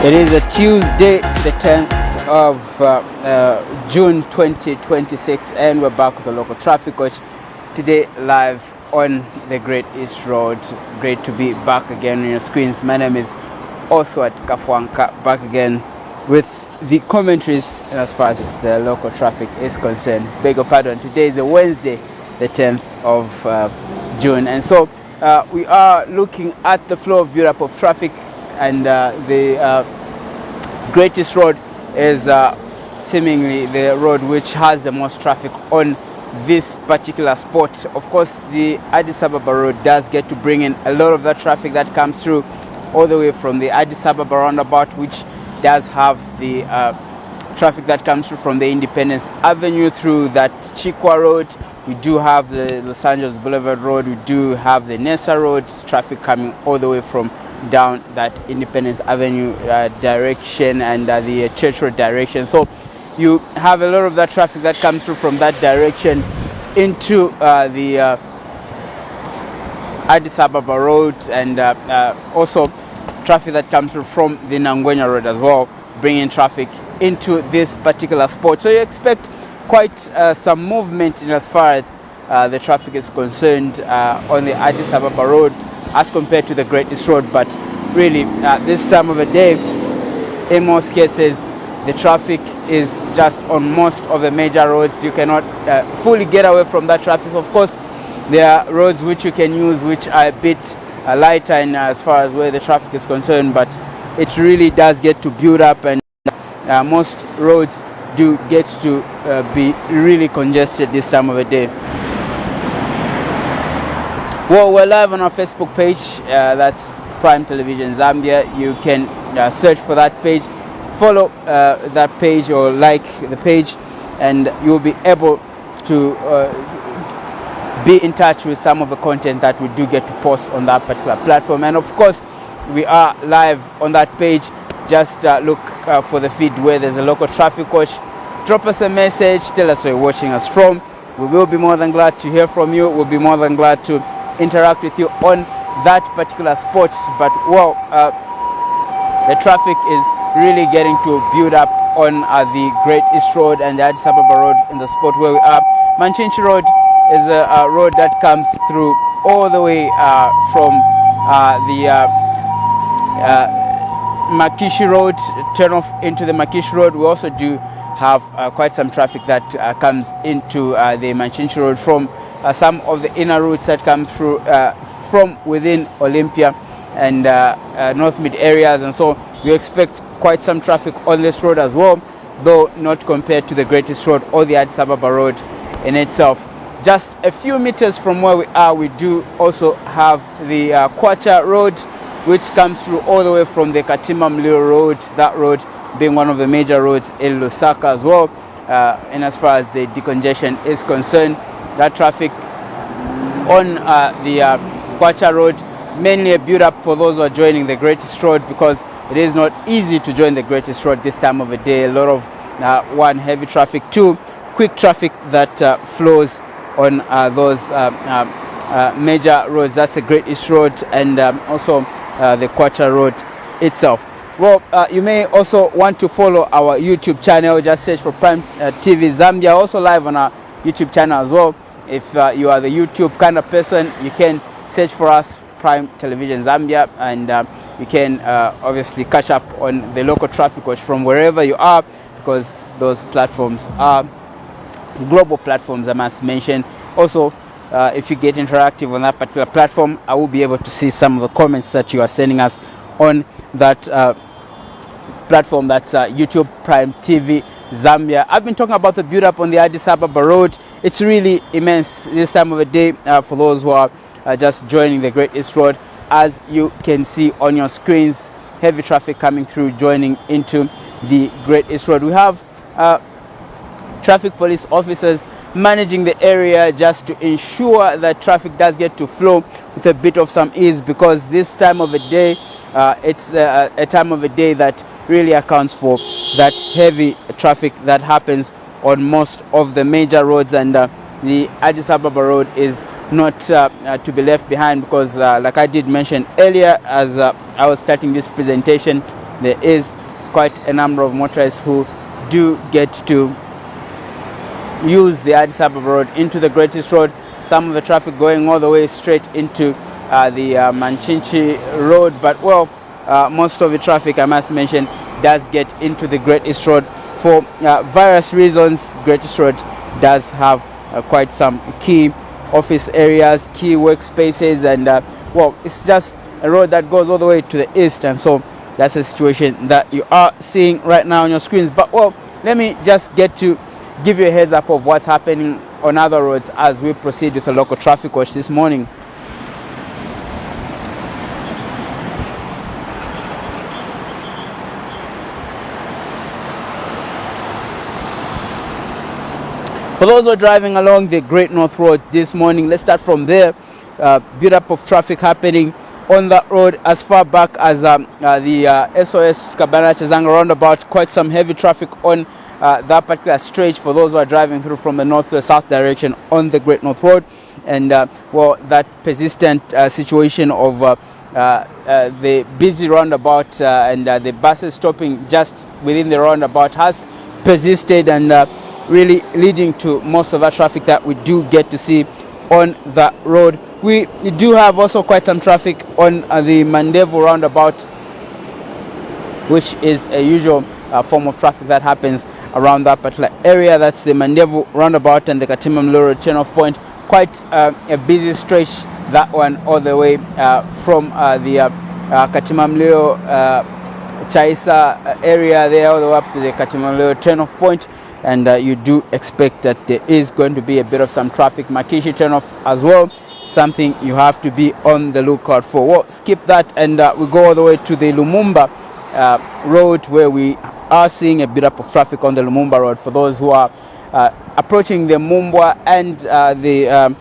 It is a Tuesday, the 10th of June 2026, and we're back with the local traffic coach today, live on the Great East Road. Great to be back again on your screens. My name is Oswald Kafwanka, back again with the commentaries as far as the local traffic is concerned. Beg your pardon, today is a Wednesday, the 10th of June, and so we are looking at the flow of build-up of traffic, and the Great East Road is seemingly the road which has the most traffic on this particular spot. Of course, the Addis Ababa Road does get to bring in a lot of that traffic that comes through all the way from the Addis Ababa roundabout, which does have the traffic that comes through from the Independence Avenue through that Chikwa Road. We do have the Los Angeles Boulevard Road. We do have the Nessa Road, traffic coming all the way from down that Independence Avenue direction and the Church Road direction. So you have a lot of that traffic that comes through from that direction into the Addis Ababa Road, and also traffic that comes through from the Nangwenya Road as well, bringing traffic into this particular spot. So you expect quite some movement in as far as the traffic is concerned on the Addis Ababa Road as compared to the Great East Road. But really, this time of the day, in most cases, the traffic is just on most of the major roads. You cannot fully get away from that traffic. Of course, there are roads which you can use which are a bit lighter in as far as where the traffic is concerned, but it really does get to build up, and most roads do get to be really congested this time of the day. Well, we're live on our Facebook page, that's Prime Television Zambia. You can search for that page, follow that page or like the page, and you'll be able to be in touch with some of the content that we do get to post on that particular platform. And of course, we are live on that page. Just look for the feed where there's a local traffic coach. Drop us a message, tell us where you're watching us from. We will be more than glad to hear from you. We'll be more than glad to interact with you on that particular spot. But well, the traffic is really getting to build up on the Great East Road and the Addis Ababa Road in the spot where we are. Manchinchi Road is a road that comes through all the way from the Makishi Road, turn off into the Makishi Road. We also do have quite some traffic that comes into the Manchinchi Road from some of the inner routes that come through from within Olympia and North Mid areas, and so we expect quite some traffic on this road as well, though not compared to the Great East Road or the Addis Ababa Road in itself. Just a few meters from where we are, we do also have the Kwacha Road, which comes through all the way from the Katima Mlilo Road, that road being one of the major roads in Lusaka as well. And as far as the decongestion is concerned, that traffic on the Kwacha Road, mainly a build-up for those who are joining the Great East Road, because it is not easy to join the Great East Road this time of the day. A lot of one, heavy traffic, two, quick traffic that flows on those major roads. That's the Great East Road and also the Kwacha Road itself. Well, you may also want to follow our YouTube channel. Just search for Prime TV Zambia. Also live on our YouTube channel as well. If you are the YouTube kind of person, you can search for us, Prime Television Zambia, and you can obviously catch up on the local traffic watch from wherever you are, because those platforms are global platforms, I must mention. Also, if you get interactive on that particular platform, I will be able to see some of the comments that you are sending us on that platform. That's YouTube Prime TV Zambia. I've been talking about the build up on the Addis Ababa Road. It's really immense this time of the day for those who are just joining the Great East Road. As you can see on your screens, heavy traffic coming through, joining into the Great East Road. We have traffic police officers managing the area just to ensure that traffic does get to flow with a bit of some ease, because this time of the day, it's a time of the day that really accounts for that heavy traffic that happens on most of the major roads, and the Addis Ababa Road is not to be left behind, because like I did mention earlier as I was starting this presentation, there is quite a number of motorists who do get to use the Addis Ababa Road into the Great East Road. Some of the traffic going all the way straight into the Manchinchi Road, but well, most of the traffic, I must mention, does get into the Great East Road for various reasons. Great East Road does have quite some key office areas, key workspaces, and well, it's just a road that goes all the way to the east, and so that's a situation that you are seeing right now on your screens. But well, let me just get to give you a heads up of what's happening on other roads as we proceed with the local traffic watch this morning. For those who are driving along the Great North Road this morning, let's start from there. Build up of traffic happening on that road as far back as the SOS Kabana Chazanga roundabout. Quite some heavy traffic on that particular stretch for those who are driving through from the north to the south direction on the Great North Road. And well, that persistent situation of the busy roundabout and the buses stopping just within the roundabout has persisted, and really leading to most of that traffic that we do get to see on that road. We do have also quite some traffic on the Mandevu roundabout, which is a usual form of traffic that happens around that particular area. That's the Mandevu roundabout and the Katima Mlilo Road turn-off point. Quite a busy stretch, that one, all the way from the Katima Mlilo Chaisa area there all the way up to the Katima Mlilo turn-off point. And you do expect that there is going to be a bit of some traffic. Makishi turn-off as well, something you have to be on the lookout for. Well, skip that and we go all the way to the Lumumba road, where we are seeing a bit up of traffic on the Lumumba road. For those who are approaching the Mumbwa and the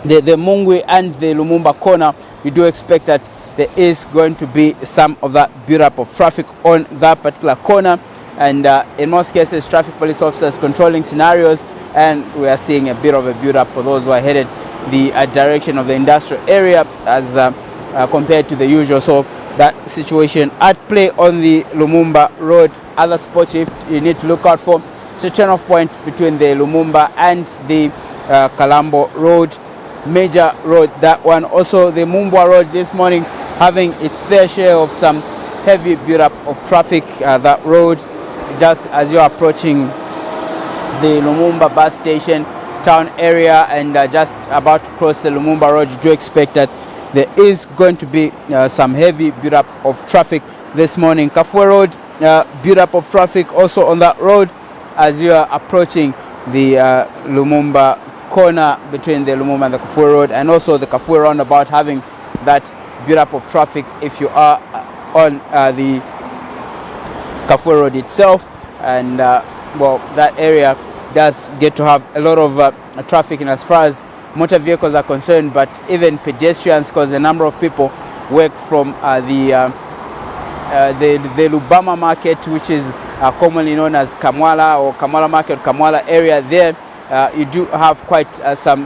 Mungwi and the Lumumba corner, you do expect that there is going to be some of that build up of traffic on that particular corner. And in most cases, traffic police officers controlling scenarios, and we are seeing a bit of a build up for those who are headed the direction of the industrial area as compared to the usual. So that situation at play on the Lumumba road. Other spots you need to look out for, it's a turn-off point between the Lumumba and the Kalambo road, major road, that one. Also the Mumbwa road this morning having its fair share of some heavy build up of traffic. That road, just as you're approaching the Lumumba bus station town area and just about to cross the Lumumba road, you do expect that there is going to be some heavy build up of traffic this morning. Kafue road, build up of traffic also on that road as you are approaching the Lumumba corner between the Lumumba and the Kafue road, and also the Kafue roundabout having that build up of traffic if you are on the Kafue road itself. And well, that area does get to have a lot of traffic in as far as motor vehicles are concerned, but even pedestrians, because a number of people work from the Lubama market, which is commonly known as Kamwala or Kamwala market, Kamwala area. There you do have quite some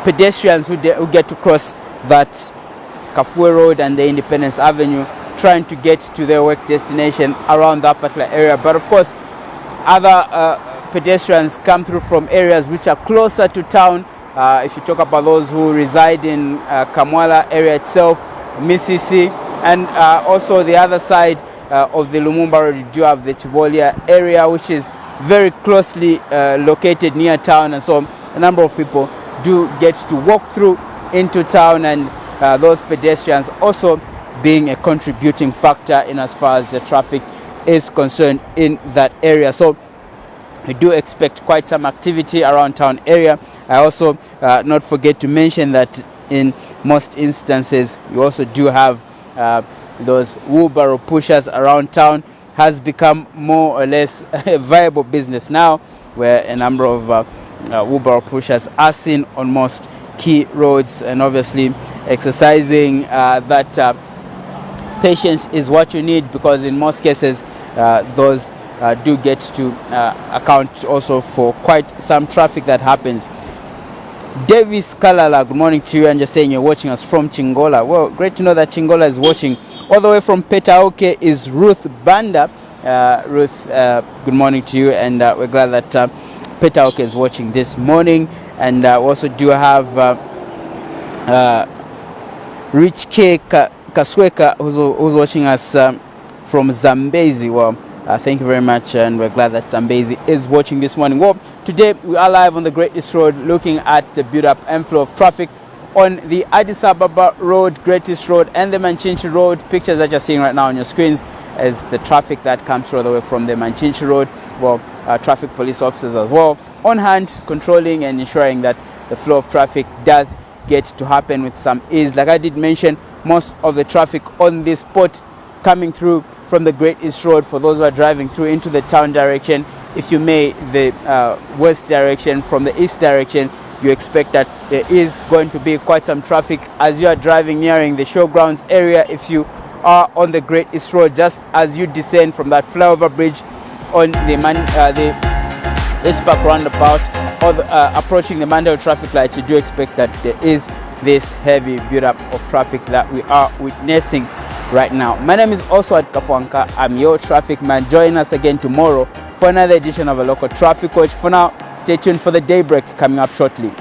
pedestrians who get to cross that Kafue road and the Independence Avenue, trying to get to their work destination around that particular area. But of course, other pedestrians come through from areas which are closer to town. If you talk about those who reside in Kamwala area itself, Misisi, and also the other side of the Lumumba road, you do have the Chibolia area, which is very closely located near town, and so a number of people do get to walk through into town, and those pedestrians also being a contributing factor in as far as the traffic is concerned in that area. So we do expect quite some activity around town area. I also not forget to mention that in most instances you also do have those wheelbarrow pushers around town. Has become more or less a viable business now, where a number of wheelbarrow pushers are seen on most key roads, and obviously exercising that patience is what you need, because in most cases those do get to account also for quite some traffic that happens. Davis Kalala, good morning to you, and just saying you're watching us from Chingola. Well, great to know that Chingola is watching All the way from Petauke is Ruth Banda. Ruth, good morning to you, and we're glad that Petauke is watching this morning. And we also do have Rich K Kasweka, who's watching us from Zambezi. Well, thank you very much, and we're glad that Zambezi is watching this morning. Well, today we are live on the Great East Road, looking at the build-up and flow of traffic on the Addis Ababa Road, Great East Road, and the Manchinchi Road. Pictures that you're seeing right now on your screens is the traffic that comes all the way from the Manchinchi Road. Well, traffic police officers as well on hand, controlling and ensuring that the flow of traffic does get to happen with some ease. Like I did mention, most of the traffic on this spot coming through from the Great East Road, for those who are driving through into the town direction, if you may, the west direction, from the east direction, you expect that there is going to be quite some traffic as you are driving nearing the showgrounds area. If you are on the Great East Road, just as you descend from that flyover bridge on the East Park roundabout, or approaching the Mandela traffic lights, you do expect that there is this heavy build-up of traffic that we are witnessing right now. My name is Oswald Kafwanka. I'm your traffic man. Join us again tomorrow for another edition of a local traffic coach. For now, stay tuned for the daybreak coming up shortly.